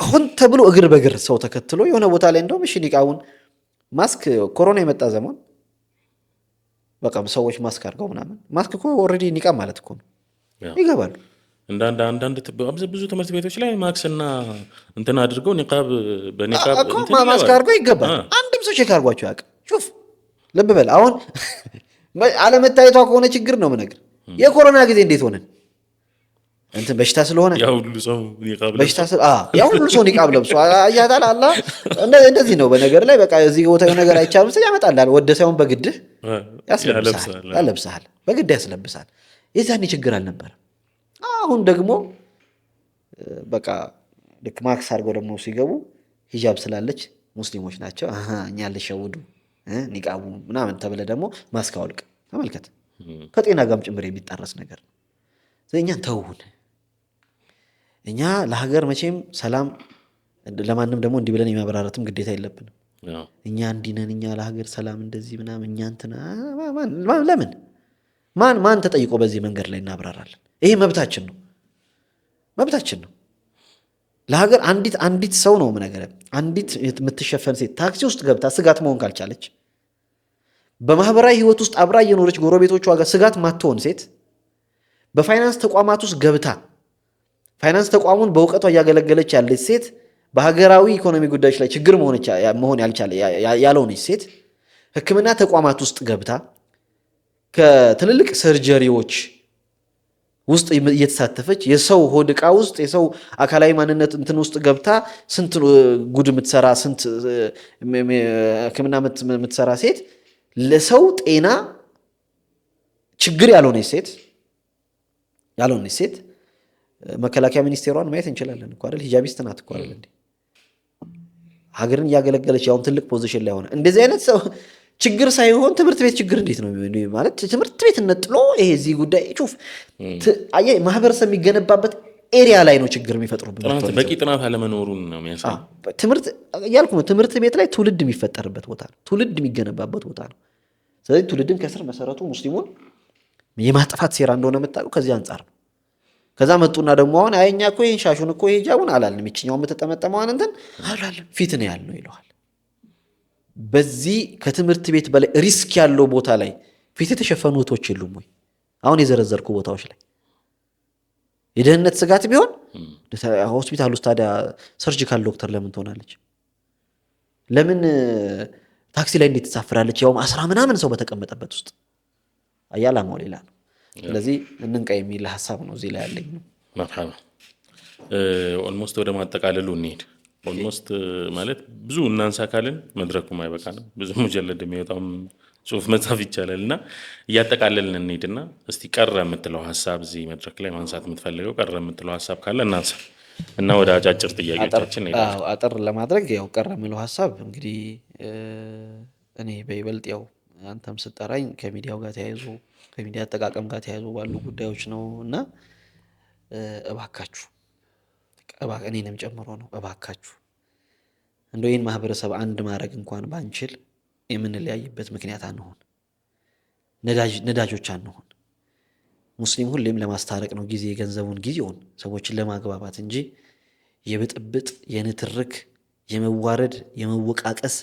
ሆን ተብሎ እግር በእግር ሰው ተከትሎ የሆነ ቦታ ላይ እንደውም እሺ ኒቃቡን ማስክ ኮሮና የመጣ ዘመን በቃ ሰዎች ማስክ አድርገው ምናምን ማስክ እኮ ኦልሬዲ ኒቃብ ማለት እኮ ነው ይገባሉ። አንዳንድ ብዙ ትምህርት ቤቶች ላይ ማክስና እንትን አድርገው በኒቃብ ማስክ አድርገው ይገባል። አንድም ሰው ቼክ አድርጓቸው ያውቅ። ሹፍ ልብ በል አሁን አለመታየቷ ከሆነ ችግር ነው የምነግርህ። የኮሮና ጊዜ እንዴት ሆነን እንትን በሽታ ስለሆነ ያው ሁሉ ሰው ኒቃብ ለብሶ አያታል አላ እንደዚህ ነው። በነገር ላይ በቃ እዚህ ቦታ ነገር አይቻልም ስለ ያመጣልሃል። ወደ ሳይሆን በግድህ ያለብስሃል፣ በግድህ ያስለብሳል። የዛኔ ችግር አልነበረም። አሁን ደግሞ በቃ ልክ ማክስ አድርገው ደግሞ ሲገቡ ሂጃብ ስላለች ሙስሊሞች ናቸው እኛ ልሸውዱ ኒቃቡ ምናምን ተብለ ደግሞ ማስክ አውልቅ። ተመልከት፣ ከጤና ጋርም ጭምር የሚጣረስ ነገር ነው። እኛን ተውሁን። እኛ ለሀገር መቼም ሰላም ለማንም ደግሞ እንዲህ ብለን የሚያበራረትም ግዴታ የለብንም። እኛ እንዲነን እኛ ለሀገር ሰላም እንደዚህ ምናምን እኛ እንትና ለምን ማን ተጠይቆ በዚህ መንገድ ላይ እናብራራለን? ይሄ መብታችን ነው። ለሀገር አንዲት ሰው ነው ነገር አንዲት የምትሸፈን ሴት ታክሲ ውስጥ ገብታ ስጋት መሆን ካልቻለች፣ በማህበራዊ ህይወት ውስጥ አብራ እየኖረች ጎረቤቶቿ ጋር ስጋት ማትሆን ሴት በፋይናንስ ተቋማት ውስጥ ገብታ ፋይናንስ ተቋሙን በእውቀቷ እያገለገለች ያለች ሴት በሀገራዊ ኢኮኖሚ ጉዳዮች ላይ ችግር መሆን ያልሆነች ሴት ሕክምና ተቋማት ውስጥ ገብታ ከትልልቅ ሰርጀሪዎች ውስጥ እየተሳተፈች የሰው ሆድ ዕቃ ውስጥ የሰው አካላዊ ማንነት እንትን ውስጥ ገብታ ስንት ጉድ የምትሰራ ስንት ሕክምና የምትሰራ ሴት ለሰው ጤና ችግር ያልሆነች ሴት መከላከያ ሚኒስቴሯን ማየት እንችላለን እኮ አይደል? ሂጃቢስት ናት እኮ አይደል እንዴ? ሀገርን እያገለገለች ያውን ትልቅ ፖዚሽን ላይ ሆነ እንደዚህ አይነት ሰው ችግር ሳይሆን ትምህርት ቤት ችግር እንዴት ነው ማለት? ትምህርት ቤት ነጥሎ ይሄ እዚህ ጉዳይ ሹፍ አየህ፣ ማህበረሰብ የሚገነባበት ኤሪያ ላይ ነው ችግር የሚፈጥሩበት። በቂ ጥናት አለመኖሩን ነው የሚያሳየው። ትምህርት እያልኩ ነው። ትምህርት ቤት ላይ ትውልድ የሚፈጠርበት ቦታ ነው፣ ትውልድ የሚገነባበት ቦታ ነው። ስለዚህ ትውልድን ከስር መሰረቱ ሙስሊሙን የማጥፋት ሴራ እንደሆነ የምታውቀው ከዚህ አንጻር ነው። ከዛ መጡና ደግሞ አሁን አይኛ እኮ ይሄን ሻሹን እኮ ሂጃቡን አላልንም ይችኛው የምትጠመጠመዋን እንትን አላልንም ፊት ነው ያልነው ይለዋል። በዚህ ከትምህርት ቤት በላይ ሪስክ ያለው ቦታ ላይ ፊት የተሸፈኑ እህቶች የሉም ወይ? አሁን የዘረዘርኩ ቦታዎች ላይ የደህንነት ስጋት ቢሆን ሆስፒታል ውስጥ ታዲያ ሰርጂካል ዶክተር ለምን ትሆናለች? ለምን ታክሲ ላይ እንዴት ትሳፍራለች? ያውም 10 ምናምን ሰው በተቀመጠበት ውስጥ አያላማው ሌላ ነው። ስለዚህ እንንቃ የሚል ሀሳብ ነው እዚህ ላይ ያለኝ ነው። መርሐባ ኦልሞስት ወደ ማጠቃለሉ እንሄድ። ኦልሞስት ማለት ብዙ እናንሳ ካልን መድረኩም አይበቃንም። ብዙ ሙጀለድ የሚወጣውም ጽሁፍ መጻፍ ይቻላል እና እያጠቃለልን እንሄድና እስቲ ቀረ የምትለው ሀሳብ እዚህ መድረክ ላይ ማንሳት የምትፈልገው ቀረ የምትለው ሀሳብ ካለ እናንሳ እና ወደ አጫጭር ጥያቄዎቻችን እንሄዳለን። አጠር ለማድረግ ያው ቀረ የምለው ሀሳብ እንግዲህ እኔ በይበልጥ ያው አንተም ስጠራኝ ከሚዲያው ጋር ተያይዞ ከሚዲያ አጠቃቀም ጋር ተያይዞ ባሉ ጉዳዮች ነው እና እባካችሁ እኔንም ጨምሮ ነው እባካችሁ እንደው ይህን ማህበረሰብ አንድ ማድረግ እንኳን ባንችል የምንለያይበት ምክንያት አንሆን፣ ነዳጆች አንሆን። ሙስሊም ሁሌም ለማስታረቅ ነው ጊዜ ገንዘቡን ጊዜውን ሰዎችን ለማግባባት እንጂ የብጥብጥ የንትርክ የመዋረድ የመወቃቀስ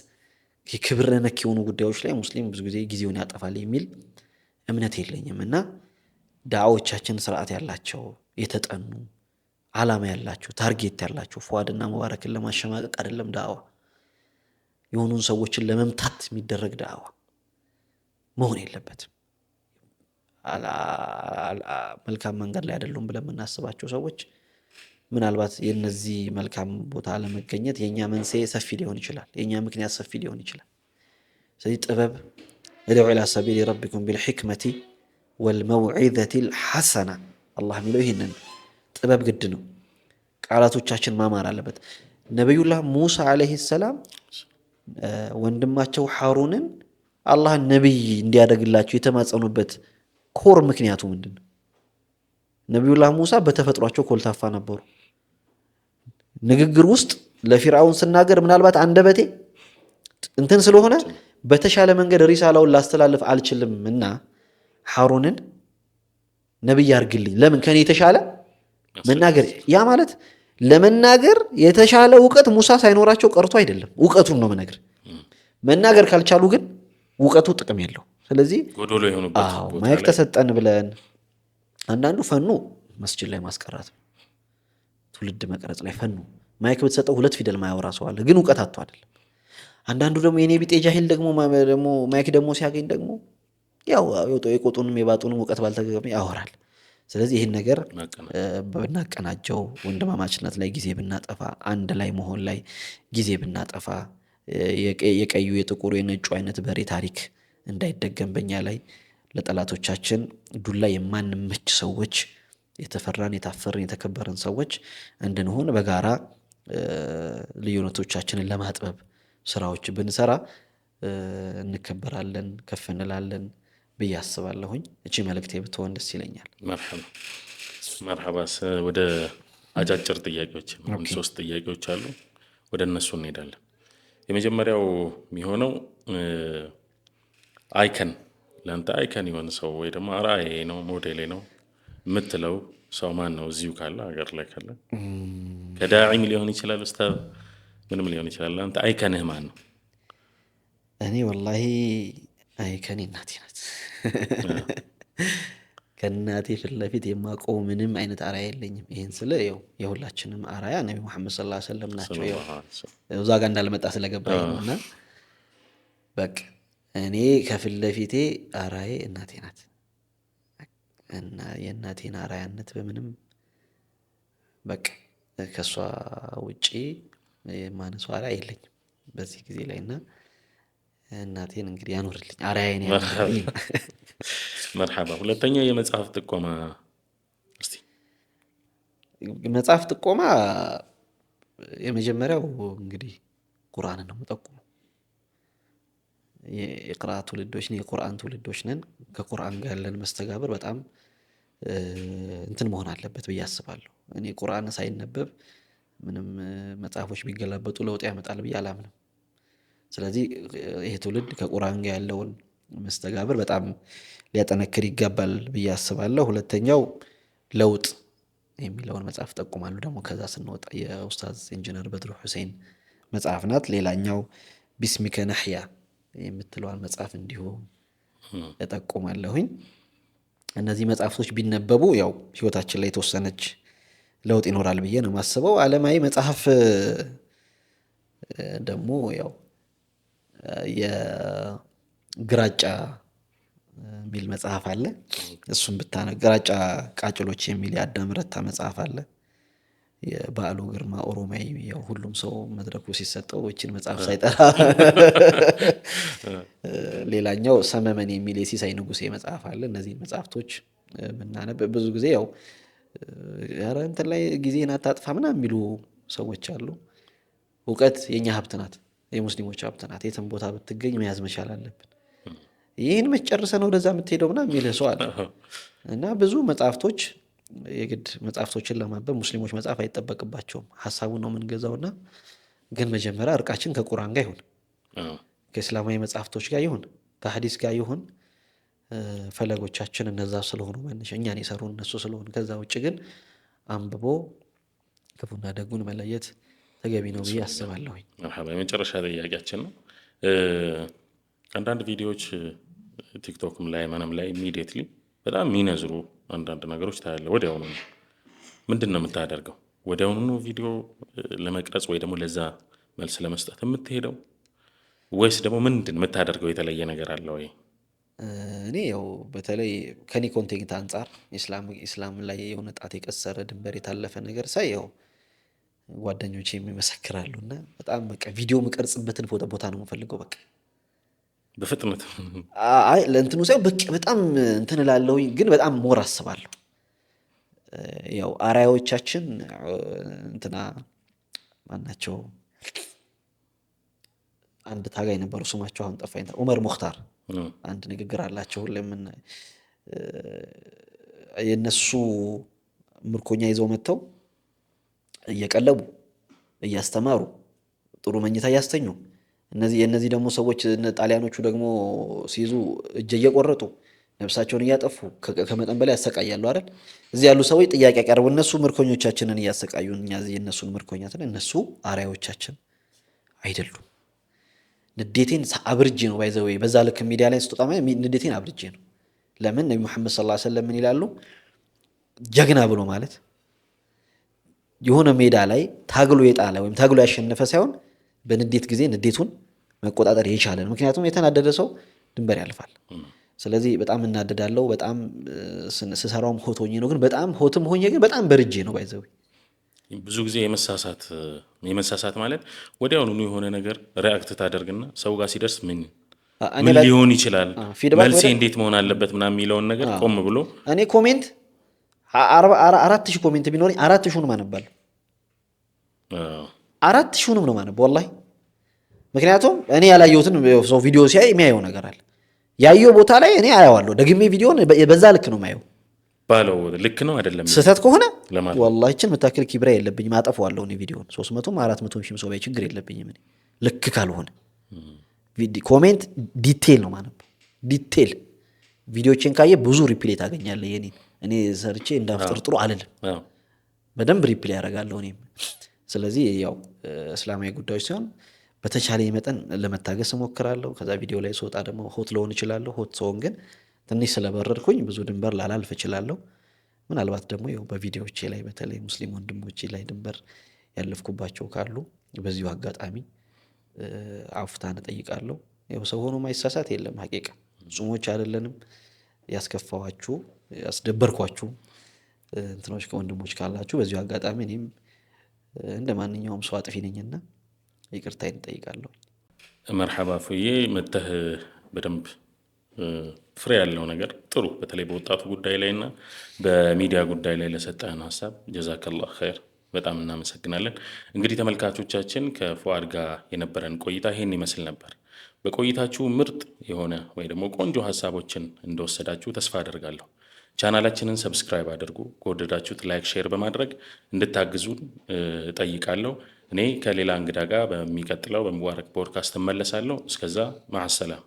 የክብር ነክ የሆኑ ጉዳዮች ላይ ሙስሊም ብዙ ጊዜ ጊዜውን ያጠፋል የሚል እምነት የለኝም። እና ዳዓዎቻችን ስርዓት ያላቸው የተጠኑ ዓላማ ያላቸው ታርጌት ያላቸው ፉአድና ሙባረክን ለማሸማቀቅ አይደለም ዳዕዋ፣ የሆኑን ሰዎችን ለመምታት የሚደረግ ዳዕዋ መሆን የለበትም። መልካም መንገድ ላይ አይደሉም ብለን የምናስባቸው ሰዎች ምናልባት የነዚህ መልካም ቦታ ለመገኘት የኛ መንስኤ ሰፊ ሊሆን ይችላል፣ የኛ ምክንያት ሰፊ ሊሆን ይችላል። ስለዚህ ጥበብ ادعو الى سبيل ربكم بالحكمة والموعظة الحسنة አላህ የሚለው ይሄንን ጥበብ ግድ ነው። ቃላቶቻችን ማማር አለበት። ነብዩላህ ሙሳ አለይሂ ሰላም ወንድማቸው ሐሩንን አላህ ነብይ እንዲያደርግላቸው የተማጸኑበት ኮር ምክንያቱ ምንድነው? ነብዩላህ ሙሳ በተፈጥሯቸው ኮልታፋ ነበሩ። ንግግር ውስጥ ለፊርዓውን ስናገር ምናልባት አንደበቴ እንትን ስለሆነ በተሻለ መንገድ ሪሳላውን ላስተላልፍ አልችልምና ሐሩንን ነብይ አርግልኝ። ለምን ከኔ የተሻለ መናገር። ያ ማለት ለመናገር የተሻለ ዕውቀት ሙሳ ሳይኖራቸው ቀርቶ አይደለም፣ ዕውቀቱን ነው መናገር። መናገር ካልቻሉ ግን ዕውቀቱ ጥቅም የለው። ስለዚህ ጎዶሎ የሆኑበት ቦታ ማይክ ተሰጠን ብለን አንዳንዱ ፈኑ መስጂድ ላይ ማስቀራት፣ ትውልድ መቅረጽ ላይ ፈኑ ማይክ በተሰጠው 2 ፊደል ማያወራ ሰው አለ፣ ግን ዕውቀት አጥቶ አይደለም። አንዳንዱ ደግሞ የኔ ቢጤ ጃሂል ደግሞ ማይክ ደግሞ ሲያገኝ ደግሞ ያው የቆጡንም የባጡንም ዕውቀት ባልተገኘ ያወራል። ስለዚህ ይህን ነገር ብናቀናጀው፣ ወንድማማችነት ላይ ጊዜ ብናጠፋ፣ አንድ ላይ መሆን ላይ ጊዜ ብናጠፋ፣ የቀዩ የጥቁሩ የነጩ አይነት በሬ ታሪክ እንዳይደገም በእኛ ላይ ለጠላቶቻችን ዱላ የማንመች ሰዎች፣ የተፈራን የታፈርን የተከበርን ሰዎች እንድንሆን በጋራ ልዩነቶቻችንን ለማጥበብ ስራዎች ብንሰራ እንከበራለን፣ ከፍ እንላለን ብዬ አስባለሁኝ። እቺ መልእክቴ ብትሆን ደስ ይለኛል። መርሐባስ። ወደ አጫጭር ጥያቄዎች 3 ጥያቄዎች አሉ፣ ወደ እነሱ እንሄዳለን። የመጀመሪያው የሚሆነው አይከን ለአንተ አይከን የሆነ ሰው ወይ ደግሞ አርአያዬ ነው ሞዴሌ ነው የምትለው ሰው ማን ነው? እዚሁ ካለ ሀገር ላይ ካለ ከዳዒም ሊሆን ይችላል፣ ኡስታዝ ምንም ሊሆን ይችላል። አንተ አይከንህ ማን ነው? እኔ ወላሂ አይከኔ እናቴ ናት። ከእናቴ ፊት ለፊት የማውቀው ምንም አይነት አርአያ የለኝም። ይህን ስለ የሁላችንም አርአያ ነቢ ሙሐመድ ሰለላሁ ዐለይሂ ወሰለም ናቸው። እዛ ጋር እንዳልመጣ ስለገባኝ ነውና በቃ እኔ ከፊት ለፊቴ አርአያዬ እናቴ ናት እና የእናቴን አርአያነት በምንም በቃ ከሷ ውጪ የማነሳው አርአያ የለኝም በዚህ ጊዜ ላይ እና እናቴን እንግዲህ ያኖርልኝ አርአያዬን ያኖርልኝ። መርሐባ። ሁለተኛው የመጽሐፍ ጥቆማ እስቲ። መጽሐፍ ጥቆማ የመጀመሪያው እንግዲህ ቁርአንን ነው የምጠቁመው። የቅራ ትውልዶች ነን፣ የቁርአን ትውልዶች ነን። ከቁርአን ጋር ያለን መስተጋብር በጣም እንትን መሆን አለበት ብዬ አስባለሁ። እኔ ቁርአን ሳይነበብ ምንም መጽሐፎች ቢገላበጡ ለውጥ ያመጣል ብዬ አላምንም። ስለዚህ ይሄ ትውልድ ከቁርአን ጋር ያለውን መስተጋብር በጣም ሊያጠነክር ይገባል ብዬ አስባለሁ። ሁለተኛው ለውጥ የሚለውን መጽሐፍ ጠቁማለሁ። ደግሞ ከዛ ስንወጣ የኡስታዝ ኢንጂነር በድሩ ሁሴን መጽሐፍ ናት። ሌላኛው ቢስሚከ ነህያ የምትለዋን መጽሐፍ እንዲሁ እጠቁማለሁኝ። እነዚህ መጽሐፍቶች ቢነበቡ ያው ህይወታችን ላይ የተወሰነች ለውጥ ይኖራል ብዬ ነው የማስበው። ዓለማዊ መጽሐፍ ደግሞ ያው የግራጫ የሚል መጽሐፍ አለ። እሱም ብታነ ግራጫ ቃጭሎች የሚል የአዳም ረታ መጽሐፍ አለ። የበዓሉ ግርማ ኦሮማይ ያው ሁሉም ሰው መድረኩ ሲሰጠው እቺን መጽሐፍ ሳይጠራ ሌላኛው ሰመመን የሚል የሲሳይ ንጉሴ መጽሐፍ አለ። እነዚህ መጽሐፍቶች ምናነብ ብዙ ጊዜ ያው ኧረ እንትን ላይ ጊዜን አታጥፋ ምናምን የሚሉ ሰዎች አሉ። እውቀት የኛ ሀብት ናት፣ የሙስሊሞች ሀብት ናት። የትም ቦታ ብትገኝ መያዝ መቻል አለብን። ይህን መጨረሰ ነው ወደዛ የምትሄደው ምናምን የሚል ሰው አለ። እና ብዙ መጽሐፍቶች የግድ መጽሐፍቶችን ለማንበብ ሙስሊሞች መጽሐፍ አይጠበቅባቸውም። ሀሳቡን ነው የምንገዛውና ግን መጀመሪያ እርቃችን ከቁርአን ጋር ይሁን። ከእስላማዊ መጽሐፍቶች ጋር ይሁን ከሐዲስ ጋር ይሁን ፈለጎቻችን እነዛ ስለሆኑ መነሻ እኛን የሰሩን እነሱ ስለሆኑ፣ ከዛ ውጭ ግን አንብቦ ክፉና ደጉን መለየት ተገቢ ነው ብዬ አስባለሁ። መርሐባ። የመጨረሻ ጥያቄያችን ነው። አንዳንድ ቪዲዮዎች ቲክቶክም ላይ ምንም ላይ ኢሚዲየትሊ በጣም የሚነዝሩ አንዳንድ ነገሮች ታያለህ። ወዲያውኑ ምንድን ነው የምታደርገው? ወዲያውኑ ቪዲዮ ለመቅረጽ ወይ ደግሞ ለዛ መልስ ለመስጠት የምትሄደው ወይስ ደግሞ ምንድን የምታደርገው የተለየ ነገር አለ ወይ? እኔ ያው በተለይ ከኔ ኮንቴንት አንጻር ኢስላም ላይ የሆነ ጣት የቀሰረ ድንበር የታለፈ ነገር ሳይ ያው ጓደኞቼ የሚመሰክራሉ እና በጣም በቃ ቪዲዮ የምቀርጽበትን ቦታ ነው የምፈልገው። በቃ በፍጥነት አይ ለእንትኑ ሳይሆን በቃ በጣም እንትን እላለሁኝ፣ ግን በጣም ሞር አስባለሁ። ያው አራያዎቻችን እንትና ማናቸው አንድ ታጋይ ነበሩ፣ ስማቸው አሁን ጠፋኝ። ዑመር ሙኽታር አንድ ንግግር አላቸው። ለምን የነሱ ምርኮኛ ይዘው መጥተው እየቀለቡ እያስተማሩ ጥሩ መኝታ እያስተኙ፣ የነዚህ ደግሞ ሰዎች ጣሊያኖቹ ደግሞ ሲይዙ እጅ እየቆረጡ ነፍሳቸውን እያጠፉ ከመጠን በላይ ያሰቃያሉ አይደል? እዚህ ያሉ ሰዎች ጥያቄ ያቀርቡ፣ እነሱ ምርኮኞቻችንን እያሰቃዩን እኛ እዚህ የነሱን ምርኮኛትን፣ እነሱ አርአያዎቻችን አይደሉም። ንዴቴን አብርጄ ነው ባይዘው በዛ ልክ ሚዲያ ላይ ስትወጣ ንዴቴን አብርጄ ነው። ለምን ነብዩ መሐመድ ሰለላሁ ዐለይሂ ወሰለም ምን ይላሉ? ጀግና ብሎ ማለት የሆነ ሜዳ ላይ ታግሎ የጣለ ወይም ታግሎ ያሸነፈ ሳይሆን በንዴት ጊዜ ንዴቱን መቆጣጠር የቻለ ነው። ምክንያቱም የተናደደ ሰው ድንበር ያልፋል። ስለዚህ በጣም እናደዳለው። በጣም ስሰራውም ሆት ሆኜ ነው፣ ግን በጣም ሆትም ሆኜ ግን በጣም በርጄ ነው ባይዘው። ብዙ ጊዜ የመሳሳት ማለት ወዲያውኑ የሆነ ነገር ሪአክት ታደርግና ሰው ጋር ሲደርስ ምን ሊሆን ይችላል፣ መልሴ እንዴት መሆን አለበት ምናምን የሚለውን ነገር ቆም ብሎ እኔ ኮሜንት 4000 ኮሜንት ቢኖርኝ 4000ንም አነባለሁ። 4000ንም ነው ማነበው ወላሂ። ምክንያቱም እኔ ያላየሁትን ሰው ቪዲዮ ሲያይ የሚያየው ነገር አለ። ያየው ቦታ ላይ እኔ አያዋለሁ። ደግሜ ቪዲዮን በዛ ልክ ነው ማየው። ባለው ልክ ነው አይደለም። ስህተት ከሆነ ወላሂ እችን መታከል ኪብራ የለብኝም፣ አጠፋዋለሁ። እኔ ቪዲዮን 300 400 ሺህ ሰው ባይ ችግር የለብኝም። እኔ ልክ ካልሆነ ኮሜንት ዲቴል ነው ማነበው። ዲቴል ቪዲዮችን ካየ ብዙ ሪፕሌይ ታገኛለህ። እኔ ሰርቼ እንዳፍጥርጥሩ አልልም፣ በደንብ ሪፕሌይ ያደርጋለሁ እኔም። ስለዚህ ያው እስላማዊ ጉዳዮች ሲሆን በተቻለ መጠን ለመታገስ እሞክራለሁ። ከዛ ቪዲዮ ላይ ስወጣ ደግሞ ሆት ልሆን እችላለሁ። ሆት ሰውን ግን ትንሽ ስለበረድኩኝ ብዙ ድንበር ላላልፍ እችላለሁ። ምናልባት ደግሞ ያው በቪዲዮዎቼ ላይ በተለይ ሙስሊም ወንድሞቼ ላይ ድንበር ያለፍኩባቸው ካሉ በዚሁ አጋጣሚ አፍታን እጠይቃለሁ። ያው ሰው ሆኖ ማይሳሳት የለም። ሐቂቃ ጹሞች አይደለንም። ያስከፋዋችሁ ያስደበርኳችሁ እንትኖች ከወንድሞች ካላችሁ በዚሁ አጋጣሚ እኔም እንደ ማንኛውም ሰው አጥፊ ነኝና ይቅርታዬን እጠይቃለሁ። መርሐባ ፉዬ መተህ በደንብ ፍሬ ያለው ነገር ጥሩ፣ በተለይ በወጣቱ ጉዳይ ላይና በሚዲያ ጉዳይ ላይ ለሰጠህን ሀሳብ ጀዛከላህ ኸይር፣ በጣም እናመሰግናለን። እንግዲህ ተመልካቾቻችን ከፉአድ ጋር የነበረን ቆይታ ይሄን ይመስል ነበር። በቆይታችሁ ምርጥ የሆነ ወይ ደግሞ ቆንጆ ሀሳቦችን እንደወሰዳችሁ ተስፋ አደርጋለሁ። ቻናላችንን ሰብስክራይብ አድርጉ። ከወደዳችሁት ላይክ፣ ሼር በማድረግ እንድታግዙን እጠይቃለሁ። እኔ ከሌላ እንግዳ ጋር በሚቀጥለው በሙባረክ ፖድካስት እመለሳለሁ። እስከዛ ማዕሰላም።